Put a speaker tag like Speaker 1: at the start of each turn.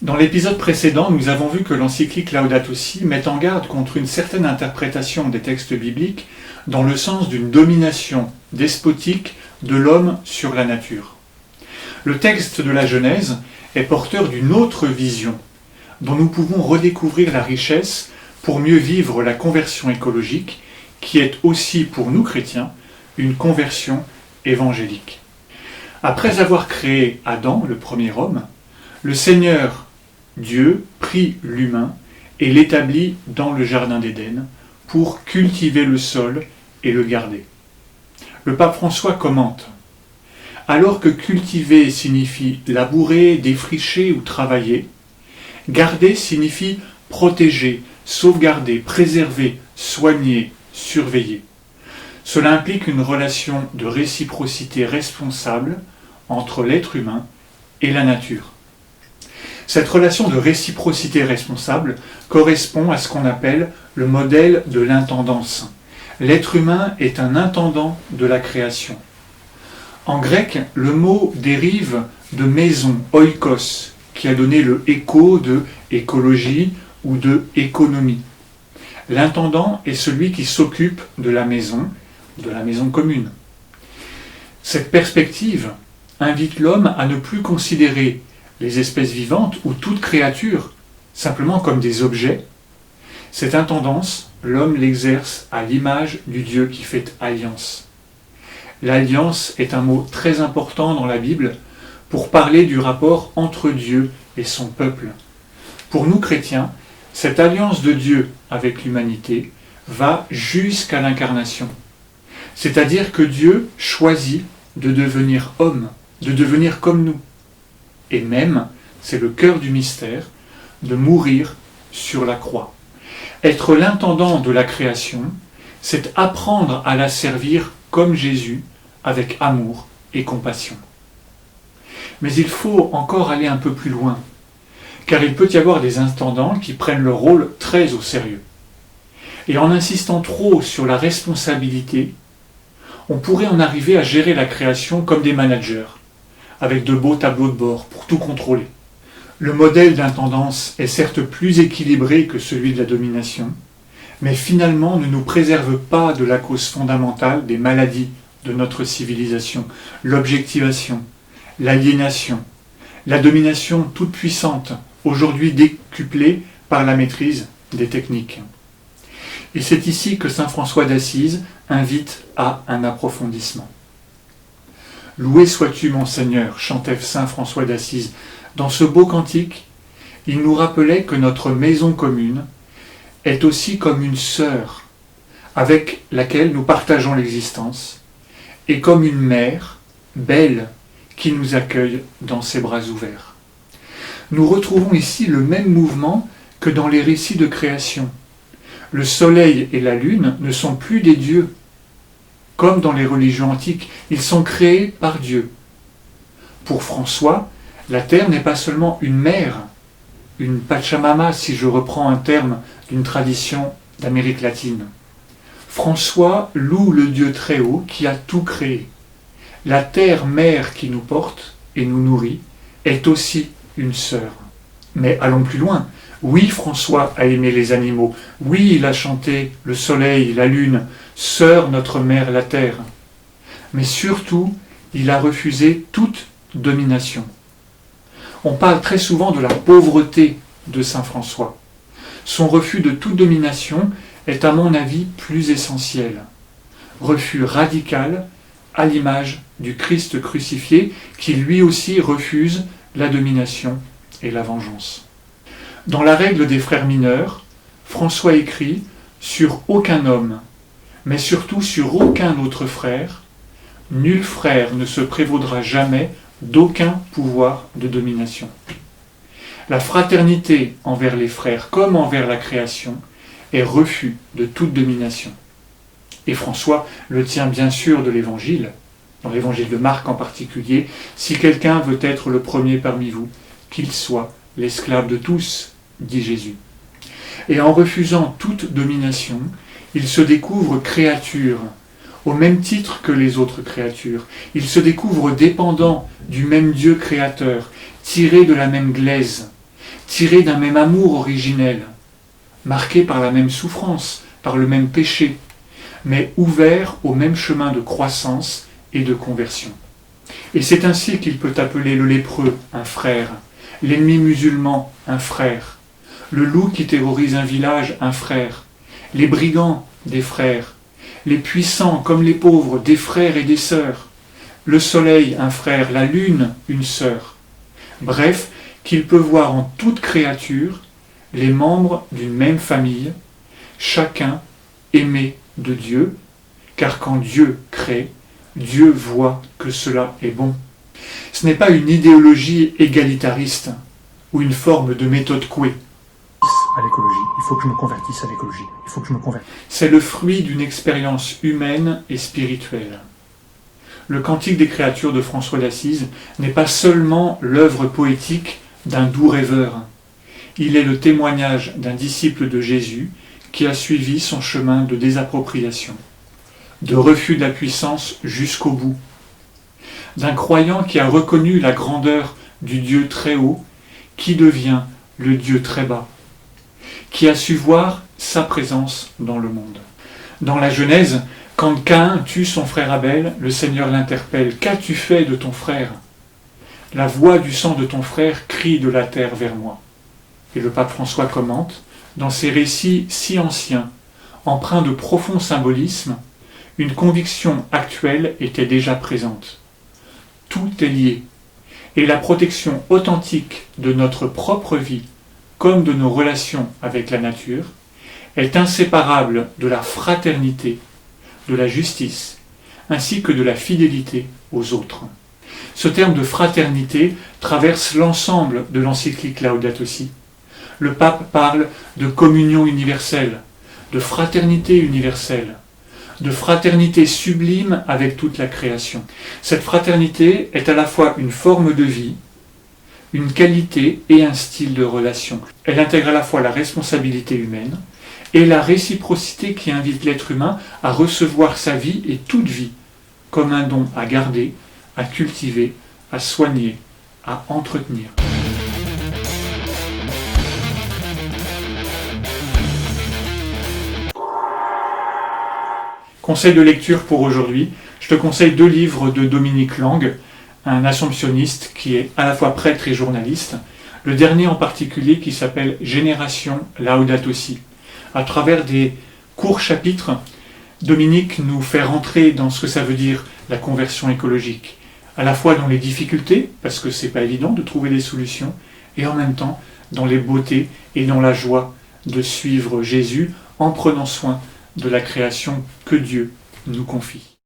Speaker 1: Dans l'épisode précédent, nous avons vu que l'encyclique Laudato Si met en garde contre une certaine interprétation des textes bibliques dans le sens d'une domination despotique de l'homme sur la nature. Le texte de la Genèse est porteur d'une autre vision, dont nous pouvons redécouvrir la richesse pour mieux vivre la conversion écologique, qui est aussi pour nous chrétiens une conversion évangélique. Après avoir créé Adam, le premier homme, le Seigneur Dieu prit l'humain et l'établit dans le jardin d'Éden pour cultiver le sol et le garder. Le pape François commente : alors que cultiver signifie labourer, défricher ou travailler, garder signifie protéger, sauvegarder, préserver, soigner, surveiller. Cela implique une relation de réciprocité responsable entre l'être humain et la nature. Cette relation de réciprocité responsable correspond à ce qu'on appelle le modèle de l'intendance. L'être humain est un intendant de la création. En grec, le mot dérive de maison, oikos, qui a donné le écho de écologie ou de économie. L'intendant est celui qui s'occupe de la maison commune. Cette perspective invite l'homme à ne plus considérer les espèces vivantes ou toute créature simplement comme des objets. Cette intendance, l'homme l'exerce à l'image du Dieu qui fait alliance. L'alliance est un mot très important dans la Bible pour parler du rapport entre Dieu et son peuple. Pour nous chrétiens, cette alliance de Dieu avec l'humanité va jusqu'à l'incarnation. C'est-à-dire que Dieu choisit de devenir homme, de devenir comme nous. Et même, c'est le cœur du mystère, de mourir sur la croix. Être l'intendant de la création, c'est apprendre à la servir comme Jésus, avec amour et compassion. Mais il faut encore aller un peu plus loin, car il peut y avoir des intendants qui prennent leur rôle très au sérieux. Et en insistant trop sur la responsabilité, on pourrait en arriver à gérer la création comme des managers, avec de beaux tableaux de bord pour tout contrôler. Le modèle d'intendance est certes plus équilibré que celui de la domination, mais finalement ne nous préserve pas de la cause fondamentale des maladies de notre civilisation, l'objectivation, l'aliénation, la domination toute puissante, aujourd'hui décuplée par la maîtrise des techniques. Et c'est ici que saint François d'Assise invite à un approfondissement. « Loué sois-tu, mon Seigneur » chantait saint François d'Assise. Dans ce beau cantique, il nous rappelait que notre maison commune est aussi comme une sœur avec laquelle nous partageons l'existence, et comme une mère belle qui nous accueille dans ses bras ouverts. Nous retrouvons ici le même mouvement que dans les récits de création. Le soleil et la lune ne sont plus des dieux. Comme dans les religions antiques, ils sont créés par Dieu. Pour François, la terre n'est pas seulement une mère, une Pachamama, si je reprends un terme d'une tradition d'Amérique latine. François loue le Dieu très haut qui a tout créé. La terre-mère qui nous porte et nous nourrit est aussi une sœur. Mais allons plus loin. Oui, François a aimé les animaux. Oui, il a chanté le soleil, la lune, sœur notre mère la terre. Mais surtout, il a refusé toute domination. On parle très souvent de la pauvreté de saint François. Son refus de toute domination est à mon avis plus essentiel. Refus radical à l'image du Christ crucifié qui lui aussi refuse la domination et la vengeance. Dans la règle des frères mineurs, François écrit « Sur aucun homme, mais surtout sur aucun autre frère, nul frère ne se prévaudra jamais d'aucun pouvoir de domination. La fraternité envers les frères comme envers la création est refus de toute domination. » Et François le tient bien sûr de l'Évangile, dans l'Évangile de Marc en particulier, « Si quelqu'un veut être le premier parmi vous, qu'il soit l'esclave de tous, dit Jésus. » Et en refusant toute domination, il se découvre créature, au même titre que les autres créatures. Il se découvre dépendant du même Dieu créateur, tiré de la même glaise. tirés d'un même amour originel, marqués par la même souffrance, par le même péché, mais ouverts au même chemin de croissance et de conversion. Et c'est ainsi qu'il peut appeler le lépreux un frère, l'ennemi musulman un frère, le loup qui terrorise un village un frère, les brigands des frères, les puissants comme les pauvres des frères et des sœurs, le soleil un frère, la lune une sœur. Bref, qu'il peut voir en toute créature les membres d'une même famille, chacun aimé de Dieu, car quand Dieu crée, Dieu voit que cela est bon. Ce n'est pas une idéologie égalitariste ou une forme de méthode Coué.
Speaker 2: À l'écologie, il faut que je me convertisse à l'écologie, il faut que je me convertisse.
Speaker 1: C'est le fruit d'une expérience humaine et spirituelle. Le Cantique des créatures de François d'Assise n'est pas seulement l'œuvre poétique d'un doux rêveur. Il est le témoignage d'un disciple de Jésus qui a suivi son chemin de désappropriation, de refus de la puissance jusqu'au bout, d'un croyant qui a reconnu la grandeur du Dieu très haut, qui devient le Dieu très bas, qui a su voir sa présence dans le monde. Dans la Genèse, quand Caïn tue son frère Abel, le Seigneur l'interpelle. « Qu'as-tu fait de ton frère ? La voix du sang de ton frère crie de la terre vers moi. » Et le pape François commente, dans ces récits si anciens, empreints de profond symbolisme, une conviction actuelle était déjà présente. Tout est lié, et la protection authentique de notre propre vie, comme de nos relations avec la nature, est inséparable de la fraternité, de la justice, ainsi que de la fidélité aux autres. Ce terme de fraternité traverse l'ensemble de l'encyclique Laudato Si. Le pape parle de communion universelle, de fraternité universelle, de fraternité sublime avec toute la création. Cette fraternité est à la fois une forme de vie, une qualité et un style de relation. Elle intègre à la fois la responsabilité humaine et la réciprocité qui invite l'être humain à recevoir sa vie et toute vie comme un don à garder, à cultiver, à soigner, à entretenir. Conseil de lecture pour aujourd'hui, je te conseille 2 livres de Dominique Lang, un assomptionniste qui est à la fois prêtre et journaliste. Le dernier en particulier qui s'appelle Génération Laudato Si. À travers des courts chapitres, Dominique nous fait rentrer dans ce que ça veut dire la conversion écologique, à la fois dans les difficultés, parce que c'est pas évident de trouver des solutions, et en même temps dans les beautés et dans la joie de suivre Jésus en prenant soin de la création que Dieu nous confie.